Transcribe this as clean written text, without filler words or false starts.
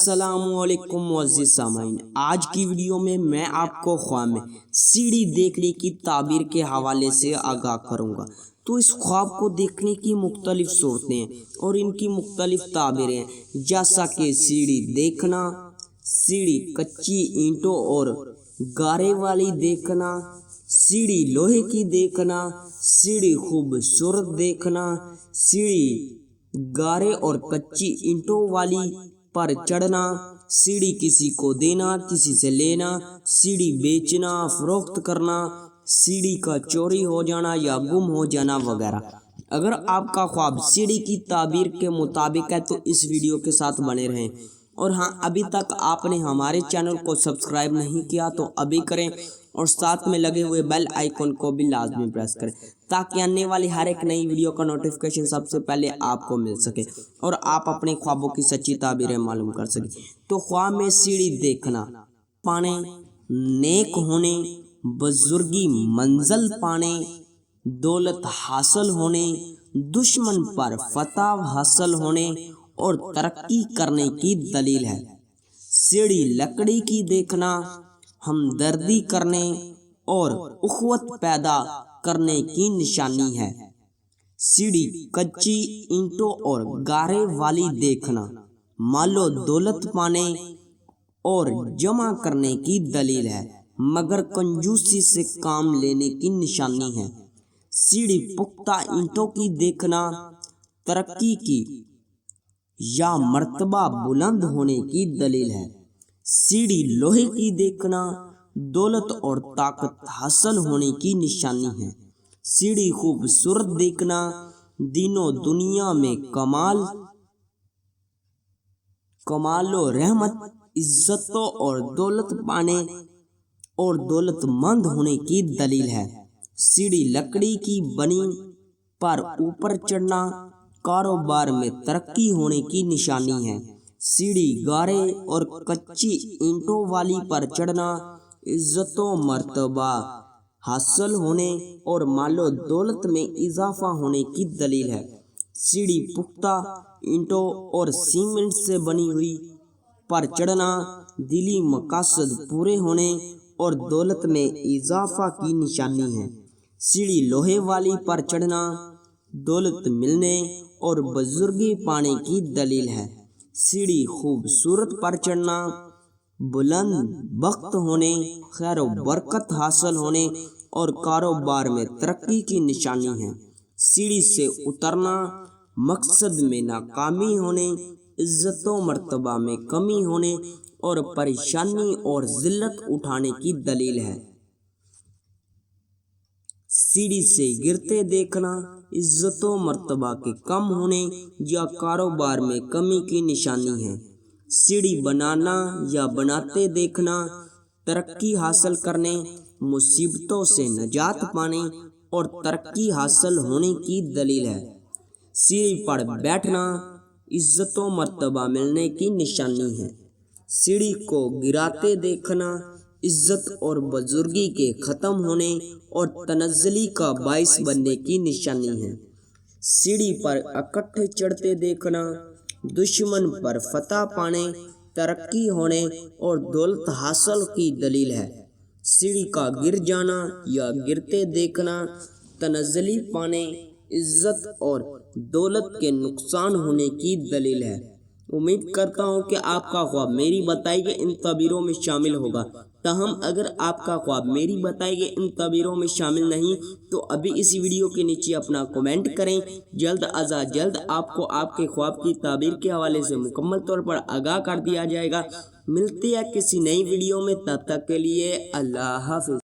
अस्सलामुअलैकुम मुअज़्ज़िज़ सामाईन, आज की वीडियो में मैं आपको ख्वाब में सीढ़ी देखने की ताबीर के हवाले से आगाह करूँगा। तो इस ख्वाब को देखने की मुख्तलिफ सूरतें हैं और इनकी मुख्तलिफ ताबीरें हैं, जैसा कि सीढ़ी देखना, सीढ़ी कच्ची ईंटों और गारे वाली देखना, सीढ़ी लोहे की देखना, सीढ़ी खूबसूरत देखना, सीढ़ी गारे और कच्ची ईंटों वाली पर चढ़ना, सीढ़ी किसी को देना, किसी से लेना, सीढ़ी बेचना, फरोख्त करना, सीढ़ी का चोरी हो जाना या गुम हो जाना वगैरह। अगर आपका ख्वाब सीढ़ी की ताबीर के मुताबिक है तो इस वीडियो के साथ बने रहें। और हाँ, अभी तक आपने हमारे चैनल को सब्सक्राइब नहीं किया तो अभी करें और साथ में लगे हुए बेल आइकन को भी लाजमी प्रेस करें, ताकि आने वाली हर एक नई वीडियो का नोटिफिकेशन सबसे पहले आपको मिल सके और आप अपने ख्वाबों की सच्ची ताबीरें मालूम कर सकें। तो ख्वाब में सीढ़ी देखना, पाने, नेक होने, बुजुर्गी मंजिल पाने, दौलत हासिल होने, दुश्मन पर फतह हासिल होने और तरक्की करने की दलील है। सीढ़ी लकड़ी की देखना हमदर्दी करने और उखवत पैदा करने की निशानी है। सीढ़ी कच्ची ईंटों और गारे वाली देखना मालो दौलत पाने और जमा करने की दलील है, मगर कंजूसी से काम लेने की निशानी है। सीढ़ी पुख्ता ईंटों की देखना तरक्की की या मर्तबा बुलंद होने की दलील है। सीढ़ी लोहे की देखना दौलत और ताकत हासिल होने की निशानी है। सीढ़ी खूबसूरत देखना दीनों दुनिया में कमालो रहमत, इज्जतों और दौलत पाने और दौलतमंद होने की दलील है। सीढ़ी लकड़ी की बनी पर ऊपर चढ़ना कारोबार में तरक्की होने की निशानी है। सीढ़ी गारे और कच्ची ईंटों वाली पर चढ़ना इज्जतों मर्तबा हासिल होने और मालो दौलत में इजाफा होने की दलील है। सीढ़ी पुख्ता ईंटों और सीमेंट से बनी हुई पर चढ़ना दिली मकासद पूरे होने और दौलत में इजाफा की निशानी है। सीढ़ी लोहे वाली पर चढ़ना दौलत मिलने और बुजुर्गी पाने की दलील है। सीढ़ी खूबसूरत पर चढ़ना बुलंद बख्त होने, खैर बरकत हासिल होने और कारोबार में तरक्की की निशानी है। सीढ़ी से उतरना मकसद में नाकामी होने, इज्जतों मर्तबा में कमी होने और परेशानी और जिल्लत उठाने की दलील है। सीढ़ी से गिरते देखना इज्जतों मर्तबा के कम होने या कारोबार में कमी की निशानी है। सीढ़ी बनाना या बनाते देखना तरक्की हासिल करने, मुसीबतों से नजात पाने और तरक्की हासिल होने की दलील है। सीढ़ी पर बैठना इज्जतों मर्तबा मिलने की निशानी है। सीढ़ी को गिराते देखना इज्जत और बुजुर्गी के ख़त्म होने और तनज़्ज़ुली का बाइस बनने की निशानी है। सीढ़ी पर इकट्ठे चढ़ते देखना दुश्मन पर फतह पाने, तरक्की होने और दौलत हासिल की दलील है। सीढ़ी का गिर जाना या गिरते देखना तनज़्ज़ुली पाने, इज्जत और दौलत के नुकसान होने की दलील है। उम्मीद करता हूँ कि आपका ख्वाब मेरी बताई गई इन तबीरों में शामिल होगा। ताहम अगर आपका ख्वाब मेरी बताई गई इन तबीरों में शामिल नहीं तो अभी इस वीडियो के नीचे अपना कमेंट करें। जल्द अज़ जल्द आपको आपके ख्वाब की ताबीर के हवाले से मुकम्मल तौर पर आगाह कर दिया जाएगा। मिलते हैं किसी नई वीडियो में, तब तक के लिए अल्लाह हाफ़िज़।